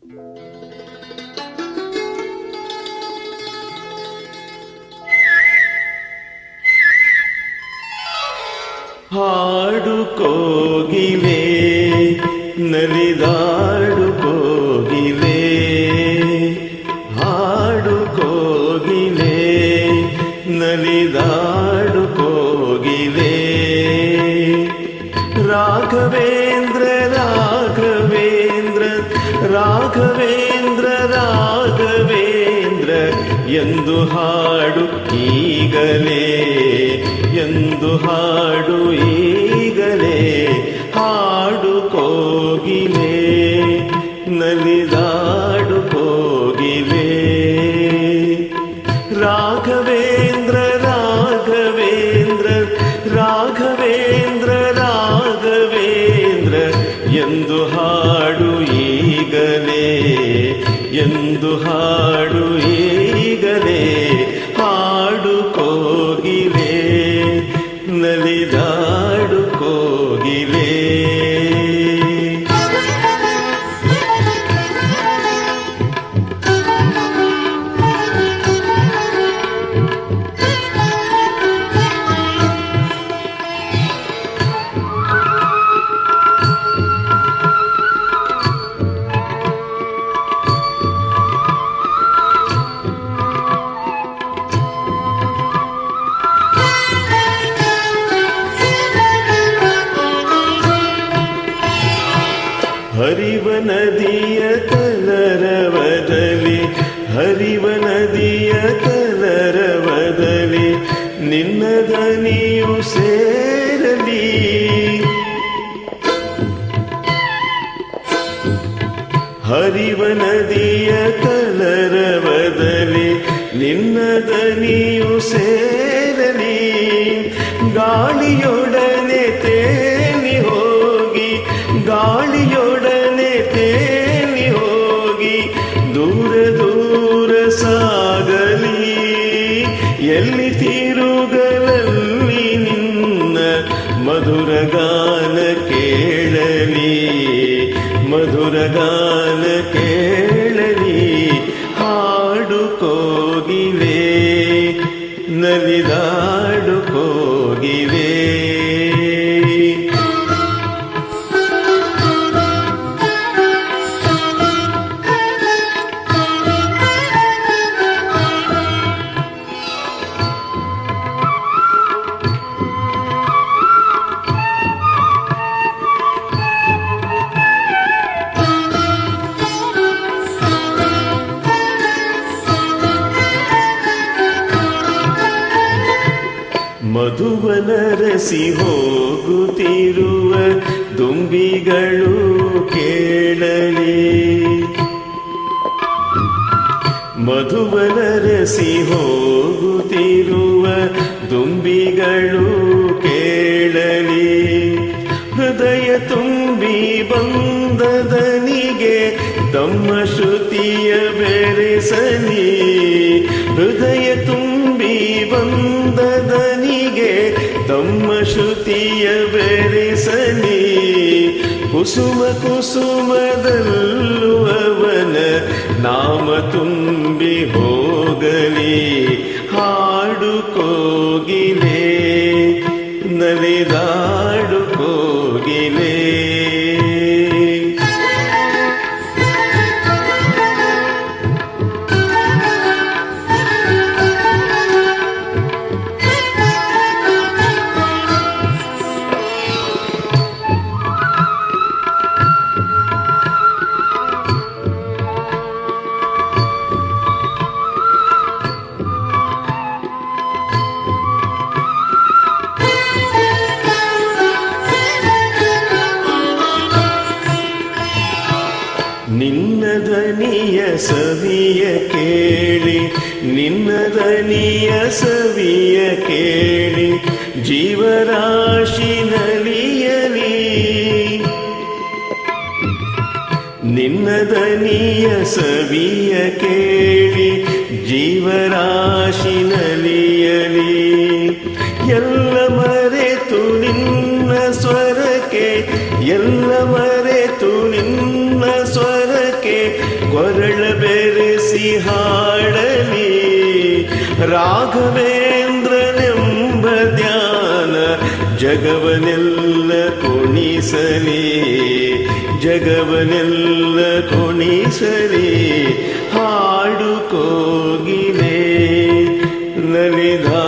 ಹಾಡು ಕೋಗಿಲೆ ನಲಿದಾಡು ಕೋಗಿಲೆ, ಹಾಡು ಕೋಗಿಲೆ ನಲಿದಾಡು ಕೋಗಿಲೆ. ರಾಘವೇಂದ್ರ ರಾಘವೇಂದ್ರ ರಾಘವೇಂದ್ರ ರಾಘವೇಂದ್ರ ಎಂದು ಹಾಡು ಈಗಲೇ, ಎಂದು ಹಾಡು ಈಗಲೇ. ಹಾಡು ಕೋಗಿಲೆ ನಲಿದಾಡು ಕೋಗಿಲೆ. ರಾಘವೇಂದ್ರ ರಾಘವೇಂದ್ರ ರಾಘವೇಂದ್ರ ರಾಘವೇಂದ್ರ ಎಂದು ಹಾಡು ಈಗಲೇ, ಎಂದು ಹಾಡು ಈಗಲೇ. ಹಾಡು ಕೋಗಿಲೆ ನಲಿದಾಡು ಕೋಗಿಲೆ. ಹರಿವ ನದಿಯ ಕಲರವದಲ್ಲಿ, ಹರಿವ ನದಿಯ ಕಲರವದಲ್ಲಿ ನಿನ್ನ ದನಿಯು ಸೇರಲಿ. ಹರಿವ ನದಿಯ ಕಲರವದಲ್ಲಿ ನಿನ್ನ ದನಿಯು ಸೇರಲಿ. ಗಾಳಿಯೊಡನೆ ತೇಲಿ ಹೋಗಿ, ಗಾಳಿಯೊಡನೆ ತೇಲಿ ಹೋಗಿ ದೂರ ದೂರ ಸಾಗಲಿ. ಎಲ್ಲಿ ತಿರುಗಲಲ್ಲಿ ನಿನ್ನ ಮಧುರ ಗಾನ ಕೇಳಲಿ, ಮಧುರ ಗಾನ ಕೇಳಲಿ. ಹಾಡು ಕೋಗಿಲೆ ನಲಿದಾಡು ಕೋಗಿಲೆ. ಮಧುವನರಸಿ ಹೋಗುತ್ತಿರುವ ದುಂಬಿಗಳು ಕೇಳಲಿ. ಮಧುವನರಸಿ ಹೋಗುತ್ತಿರುವ ದುಂಬಿಗಳು ಕೇಳಲಿ. ಹೃದಯ ತುಂಬಿ ಬಂದದನಿಗೆ ತಮ್ಮ ಶ್ರುತಿಯ ಬೆರೆಸಲಿ. ಹೃದಯ ತುಂಬಿ ಬಂದದನಿಗೆ ತಮ್ಮ ಶ್ರುತಿಯ ಬೆರೆಸಲಿ. ಕುಸುಮ ಕುಸುಮದಲ್ಲೂ ಅವನ ನಾಮ ತುಂಬಿ ಹೋಗಲಿ. ಹಾಡು ಕೋಗಿಲೆ ನಲಿದಾಡು ಕೋಗಿಲೆ. ನಿನ್ನ ದನಿಯ ಸವಿಯ ಕೇಳಿ, ನಿನ್ನ ದನಿಯ ಸವಿಯ ಕೇಳಿ ಜೀವರಾಶಿ ನಲಿಯಲಿ. ನಿನ್ನ ದನಿಯ ಸವಿಯ ಕೇಳಿ ಜೀವರಾಶಿ ನಲಿಯಲಿ. ಎಲ್ಲ ಮರೆತು ನಿನ್ನ ಸ್ವರಕ್ಕೆ, ಎಲ್ಲ ಮರೆತು ನಿನ್ನ ಸ್ವರಕ್ಕೆ ಕೊರಳ ಬೆರೆಸಿ ಹಾಡಲಿ ರಾಘವೇಂದ್ರನೆಂಬ ಧ್ಯಾನ ಜಗವನೆಲ್ಲ ಕುಣಿಸಲಿ ಜಗವನೆಲ್ಲ ಕುಣಿಸಲಿ ಹಾಡು ಕೋಗಿಲೆ ನಲಿದಾ